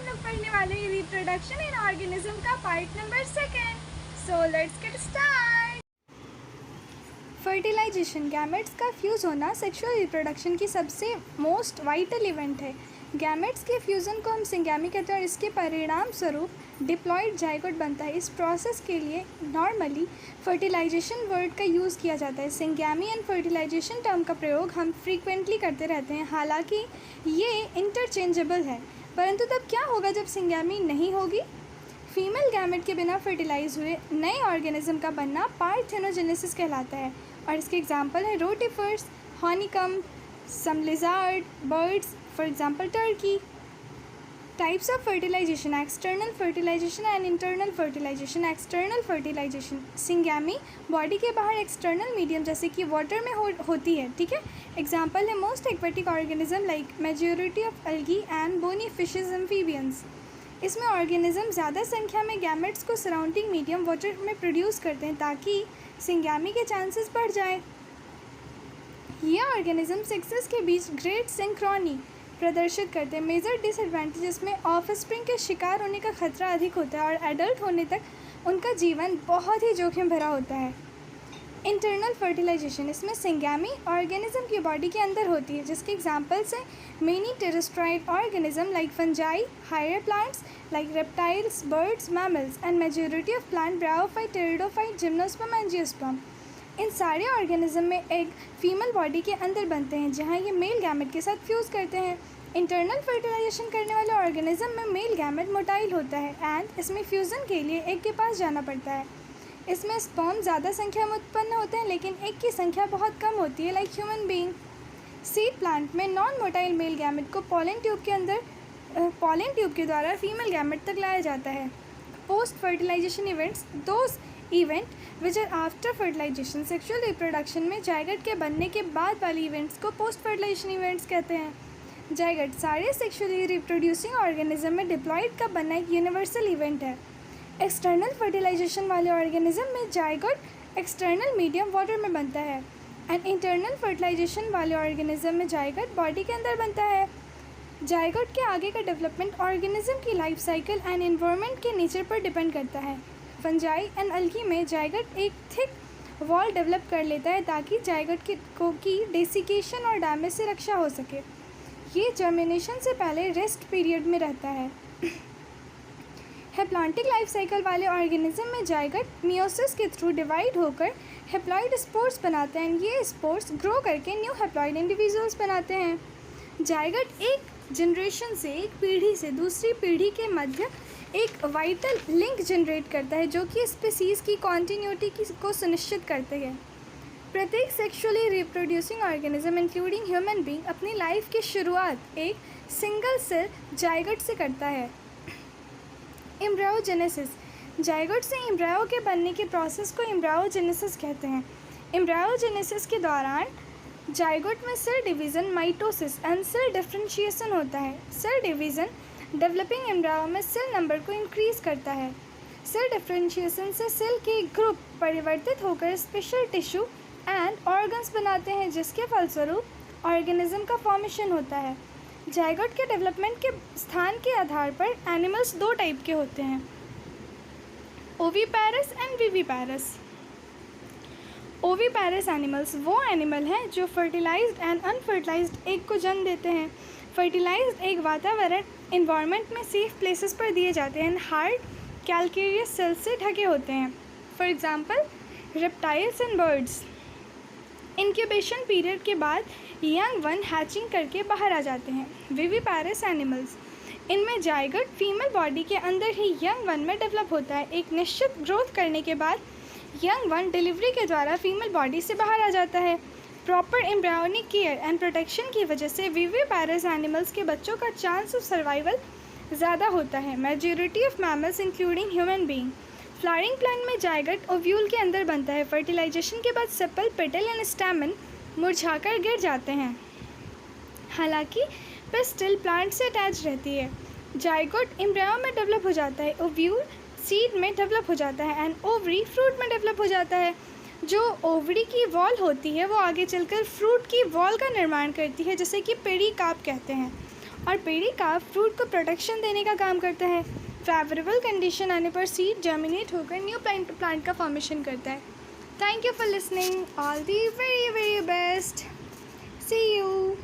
लोग पढ़ने वाले हैं रिप्रोडक्शन इन ऑर्गेनिज्म का part number 2। So let's get start. Fertilization gametes का फ्यूज़ होना सेक्सुअल रिप्रोडक्शन की सबसे मोस्ट वाइटल इवेंट है। गैमेट्स के फ्यूज़न को हम सिंगैमी कहते हैं और इसके परिणाम स्वरूप डिप्लॉयड जाइगोट बनता है। इस प्रोसेस के लिए नॉर्मली फर्टिलाइजेशन वर्ड का यूज़ किया जाता है। सिंगैमी एंड फर्टिलाइजेशन टर्म का प्रयोग हम फ्रीक्वेंटली करते रहते हैं, हालांकि ये इंटरचेंजेबल है। परंतु तब क्या होगा जब सिंगैमी नहीं होगी? फीमेल गैमेट के बिना फर्टिलाइज हुए नए ऑर्गेनिज्म का बनना पार्थेनोजेनेसिस कहलाता है और इसके एग्जाम्पल है rotifers, honeycomb, some lizard, birds, for example turkey. Types of fertilization: external fertilization and internal fertilization. External fertilization syngamy body के बाहर एक्सटर्नल मीडियम जैसे कि वाटर में होती है, ठीक है। एग्जाम्पल है most aquatic organism like majority of algae and bony fishes, amphibians. इसमें ऑर्गेनिज्म ज़्यादा संख्या में गैमेट्स को सराउंडिंग मीडियम वाटर में प्रोड्यूस करते हैं ताकि सिंगैमी के चांसेस बढ़ जाए। ये ऑर्गेनिज्म सेक्सेस के बीच ग्रेट सिंक्रोनी प्रदर्शित करते हैं। मेजर डिसएडवांटेजेस में ऑफस्प्रिंग के शिकार होने का खतरा अधिक होता है और एडल्ट होने तक उनका जीवन बहुत ही जोखिम भरा होता है। इंटरनल फर्टिलाइजेशन, इसमें सिंगैमी ऑर्गेनिज्म की बॉडी के अंदर होती है, जिसके एग्जांपल्स हैं many terrestrial organism like fungi, higher plants like reptiles, birds, mammals and majority of plant bryophyte, pteridophyte, gymnosperm and angiosperm. इन सारे ऑर्गेनिज्म में एग फीमेल बॉडी के अंदर बनते हैं जहाँ ये मेल गैमेट के साथ फ्यूज़ करते हैं। इंटरनल फर्टिलाइजेशन करने वाले ऑर्गेनिज्म में मेल गैमेट मोटाइल होता है एंड इसमें फ्यूज़न के लिए एग के पास जाना पड़ता है। इसमें स्पर्म ज़्यादा संख्या में उत्पन्न होते हैं लेकिन एग की संख्या बहुत कम होती है, like human being. Seed plant में नॉन मोटाइल मेल गैमेट को पॉलन ट्यूब के द्वारा फीमेल गैमेट तक लाया जाता है। Post fertilization events, those event which are after fertilization. Sexual reproduction में जाइगोट के बनने के बाद वाले इवेंट्स को पोस्ट फर्टिलाइजेशन इवेंट्स कहते हैं। जाइगोट सारे सेक्सुअली रिप्रोड्यूसिंग ऑर्गेनिज्म में डिप्लॉयड का बनना एक यूनिवर्सल इवेंट है। एक्सटर्नल फर्टिलाइजेशन वाले ऑर्गेनिज्म में जाइगोट एक्सटर्नल मीडियम वाटर में बनता है एंड इंटरनल फर्टिलाइजेशन वाले ऑर्गेनिज्म में जाइगोट बॉडी के अंदर बनता है। जाइगोट के आगे का डेवलपमेंट ऑर्गेनिज्म की लाइफ साइकिल एंड एनवायरनमेंट के नेचर पर डिपेंड करता है। फंजाई एंड अल्गी में जाइगोट एक थिक वॉल डेवलप कर लेता है ताकि जाइगोट की डेसिकेशन और डैमेज से रक्षा हो सके। ये जर्मिनेशन से पहले रेस्ट पीरियड में रहता है। हेप्लॉन्टिक लाइफ साइकिल वाले ऑर्गेनिज्म में जाइगोट मियोसिस के थ्रू डिवाइड होकर हेप्लॉइड स्पोर्स बनाते हैं। ये स्पोर्स ग्रो करके न्यू हेप्लॉइड इंडिविजुअल्स बनाते हैं। जाइगोट एक जनरेशन से, एक पीढ़ी से दूसरी पीढ़ी के मध्य एक वाइटल लिंक जनरेट करता है जो कि स्पीसीज़ की कॉन्टिन्यूटी को सुनिश्चित करते हैं। प्रत्येक sexually reproducing organism including human being अपनी लाइफ की शुरुआत एक सिंगल सेल जाइगोट से करता है। एम्ब्रायोजेनेसिस, जाइगोट से एम्ब्रायो के बनने के प्रोसेस को एम्ब्रायोजेनेसिस कहते हैं। एम्ब्रायोजेनेसिस के दौरान जाइगोट में cell division, mitosis and cell differentiation होता है। सेल डिवीज़न डेवलपिंग एम्ब्रायो में सेल नंबर को इंक्रीज करता है। सेल डिफरेंशिएशन से सेल के ग्रुप परिवर्तित होकर स्पेशल टिश्यू एंड ऑर्गन्स बनाते हैं जिसके फलस्वरूप ऑर्गेनिज्म का फॉर्मेशन होता है। जाइगोट के डेवलपमेंट के स्थान के आधार पर एनिमल्स दो टाइप के होते हैं, ओविपैरस एंड विविपैरस। ओविपैरस एनिमल्स वो एनिमल हैं जो फर्टिलाइज्ड एंड अनफर्टिलाइज्ड एग को जन्म देते हैं। फर्टिलाइज्ड एग वातावरण एनवायरनमेंट में सेफ प्लेसेस पर दिए जाते हैं, हार्ड कैल्केरियस सेल्स से ढके होते हैं। For example reptiles and birds. Incubation period के बाद यंग वन हैचिंग करके बाहर आ जाते हैं। विविपैरस एनिमल्स, इनमें जाइगोट फीमेल बॉडी के अंदर ही यंग वन में डेवलप होता है। एक निश्चित ग्रोथ करने के बाद यंग वन डिलीवरी के द्वारा फीमेल बॉडी से बाहर आ जाता है। Proper embryonic care and protection की वजह से विविपैरस एनिमल्स के बच्चों का चांस ऑफ सर्वाइवल ज़्यादा होता है। Majority of mammals including human being. Flowering plant में जाइगोट ओव्यूल के अंदर बनता है। फर्टिलाइजेशन के बाद सेपल, पेटल एंड स्टैमेन मुरझाकर गिर जाते हैं, हालांकि पिस्टिल प्लांट से अटैच रहती है। जाइगोट एम्ब्रायो में डेवलप हो जाता है, ओव्यूल सीड में डेवलप हो जाता है एंड ओवरी फ्रूट में डेवलप हो जाता है। जो ओवरी की वॉल होती है वो आगे चलकर फ्रूट की वॉल का निर्माण करती है जिसे कि पेरिकार्प कहते हैं। और पेडिकार्प फ्रूट को प्रोटेक्शन देने का काम करता है। फेवरेबल कंडीशन आने पर सीड जर्मिनेट होकर न्यू प्लांट का फॉर्मेशन करता है। Thank you for listening. All the very very best. See you.